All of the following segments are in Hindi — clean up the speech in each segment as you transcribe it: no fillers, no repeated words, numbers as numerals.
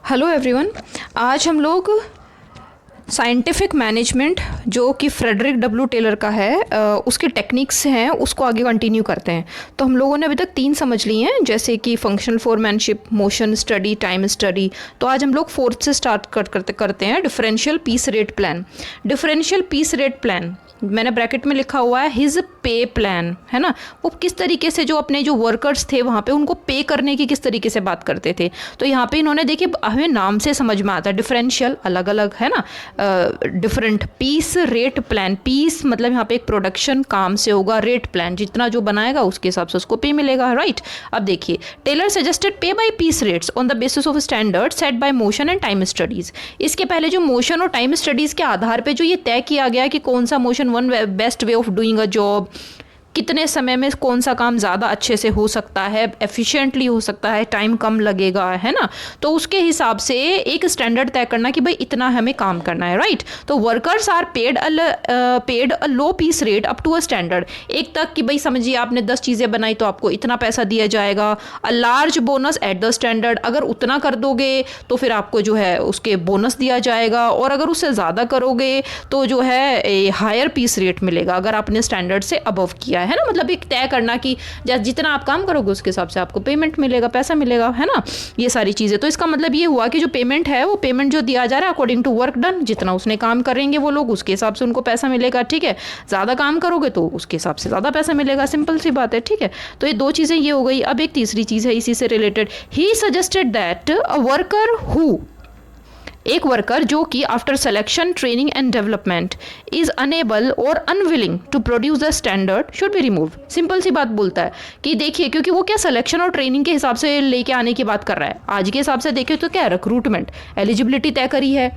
Hello everyone. आज हम लोग साइंटिफिक मैनेजमेंट जो कि फ्रेडरिक डब्ल्यू टेलर का है उसके टेक्निक्स हैं उसको आगे कंटिन्यू करते हैं। तो हम लोगों ने अभी तक 3 समझ लिए हैं, जैसे कि functional foremanship, motion study, time study. तो आज हम लोग 4th से स्टार्ट करते हैं, differential piece rate plan. Differential piece rate plan मैंने ब्रैकेट में लिखा हुआ है हिज पे प्लान, है ना। वो किस तरीके से जो अपने जो वर्कर्स थे वहाँ पे उनको पे करने की किस तरीके से बात करते थे। तो यहाँ पे इन्होंने देखिए, हमें नाम से समझ में आता है डिफरेंशियल अलग अलग है ना, different, piece rate plan. Piece मतलब यहाँ पे एक प्रोडक्शन काम से होगा, रेट प्लान जितना जो बनाएगा उसके हिसाब से उसको पे मिलेगा, राइट। अब देखिए, Taylor suggested pay by piece rates on the basis of standard set by motion and time studies. इसके पहले जो मोशन और टाइम स्टडीज के आधार पे जो ये तय किया गया कि कौन सा motion one best way of doing a job, कितने समय में कौन सा काम ज़्यादा अच्छे से हो सकता है, एफिशिएंटली हो सकता है, टाइम कम लगेगा, है ना। तो उसके हिसाब से एक स्टैंडर्ड तय करना कि भाई इतना हमें काम करना है, राइट। तो workers are paid a low piece rate up to a standard, एक तक कि भाई समझिए आपने 10 चीज़ें बनाई तो आपको इतना पैसा दिया जाएगा। A large bonus at the standard, अगर उतना कर दोगे तो फिर आपको जो है उसके बोनस दिया जाएगा, और अगर उससे ज़्यादा करोगे तो जो है हायर पीस रेट मिलेगा अगर आपने स्टैंडर्ड से अबव किया है ना। मतलब एक तय करना कि जितना आप काम करोगे उसके हिसाब से आपको पेमेंट मिलेगा, पैसा मिलेगा, है ना। ये सारी चीज़ें, तो इसका मतलब ये हुआ कि जो पेमेंट है वो पेमेंट जो दिया जा रहा है अकॉर्डिंग टू वर्क डन, जितना उसने काम करेंगे वो लोग उसके हिसाब से उनको पैसा मिलेगा, ठीक है। ज़्यादा काम करोगे तो उसके हिसाब से ज़्यादा पैसा मिलेगा, सिंपल सी बात है, ठीक है। तो ये 2 चीज़ें ये हो गई। अब एक तीसरी चीज़ है इसी से related, he suggested that a worker who, एक वर्कर जो कि after selection, training and development is unable और unwilling to produce the standard should be remove. Simple सी बात बोलता है कि देखिए, क्योंकि वो क्या सिलेक्शन और ट्रेनिंग के हिसाब से लेके आने की बात कर रहा है। आज के हिसाब से देखिए तो क्या रिक्रूटमेंट एलिजिबिलिटी तय करी है,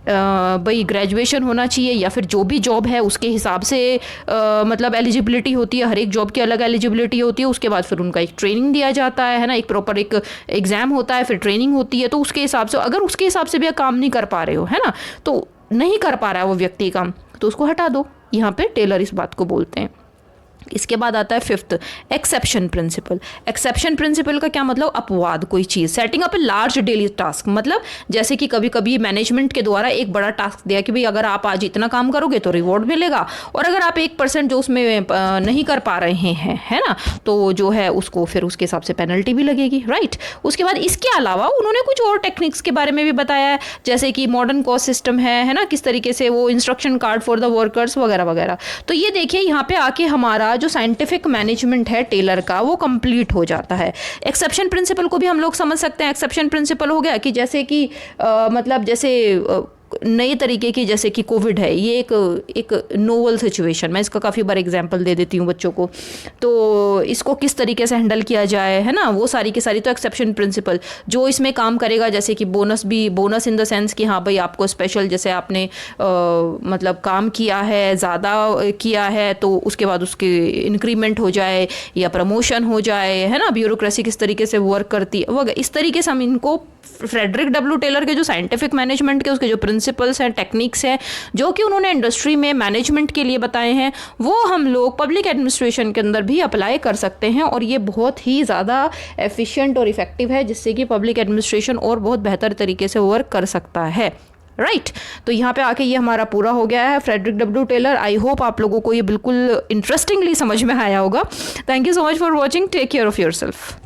भाई ग्रेजुएशन होना चाहिए या फिर जो भी जॉब है उसके हिसाब से मतलब एलिजिबिलिटी होती है, हर एक जॉब की अलग एलिजिबिलिटी होती है। उसके बाद फिर उनका एक ट्रेनिंग दिया जाता है ना, एक प्रॉपर एक एग्ज़ाम होता है, फिर ट्रेनिंग होती है। तो उसके हिसाब से, अगर उसके हिसाब से भी काम नहीं कर पा रहे हो, है ना, तो नहीं कर पा रहा है वो व्यक्ति काम, तो उसको हटा दो। यहाँ पे टेलर इस बात को बोलते हैं। इसके बाद आता है 5th, exception principal. Exception principal का क्या मतलब, अपवाद कोई चीज़। Setting up a large daily task, मतलब जैसे कि कभी कभी मैनेजमेंट के द्वारा एक बड़ा टास्क दिया कि भाई अगर आप आज इतना काम करोगे तो रिवॉर्ड मिलेगा, और अगर आप 1% जो उसमें नहीं कर पा रहे हैं, है ना, तो जो है उसको फिर उसके हिसाब से पेनल्टी भी लगेगी, राइट। उसके बाद इसके अलावा उन्होंने कुछ और टेक्निक्स के बारे में भी बताया है, जैसे कि मॉडर्न कॉस्ट सिस्टम है ना, किस तरीके से वो instruction card for the workers वगैरह वगैरह। तो ये देखिए यहाँ पे आके हमारा जो साइंटिफिक मैनेजमेंट है टेलर का वो कंप्लीट हो जाता है। एक्सेप्शन प्रिंसिपल को भी हम लोग समझ सकते हैं। एक्सेप्शन प्रिंसिपल हो गया कि जैसे कि मतलब जैसे नए तरीके की, जैसे कि कोविड है, ये एक नोवल सिचुएशन, मैं इसका काफ़ी बार एग्जांपल दे देती हूँ बच्चों को, तो इसको किस तरीके से हैंडल किया जाए, है ना, वो सारी की सारी। तो एक्सेप्शन प्रिंसिपल जो इसमें काम करेगा, जैसे कि बोनस भी, बोनस इन द सेंस कि हाँ भाई आपको स्पेशल, जैसे आपने मतलब काम किया है, ज़्यादा किया है, तो उसके बाद उसके इंक्रीमेंट हो जाए या प्रमोशन हो जाए, है ना। ब्यूरोक्रेसी किस तरीके से वर्क करती है वगैरह, इस तरीके से हम इनको फ्रेडरिक डब्ल्यू टेलर के जो साइंटिफिक मैनेजमेंट के उसके जो प्रिंसिपल्स हैं, टेक्निक्स हैं, जो कि उन्होंने इंडस्ट्री में मैनेजमेंट के लिए बताए हैं, वो हम लोग पब्लिक एडमिनिस्ट्रेशन के अंदर भी अप्लाई कर सकते हैं। और ये बहुत ही ज़्यादा एफिशिएंट और इफेक्टिव है, जिससे कि पब्लिक एडमिनिस्ट्रेशन और बहुत बेहतर तरीके से वर्क कर सकता है, राइट। तो यहाँ पे आके ये हमारा पूरा हो गया है, Frederick W Taylor. I hope आप लोगों को ये बिल्कुल इंटरेस्टिंगली समझ में आया होगा। Thank you so much for watching, take care of your self.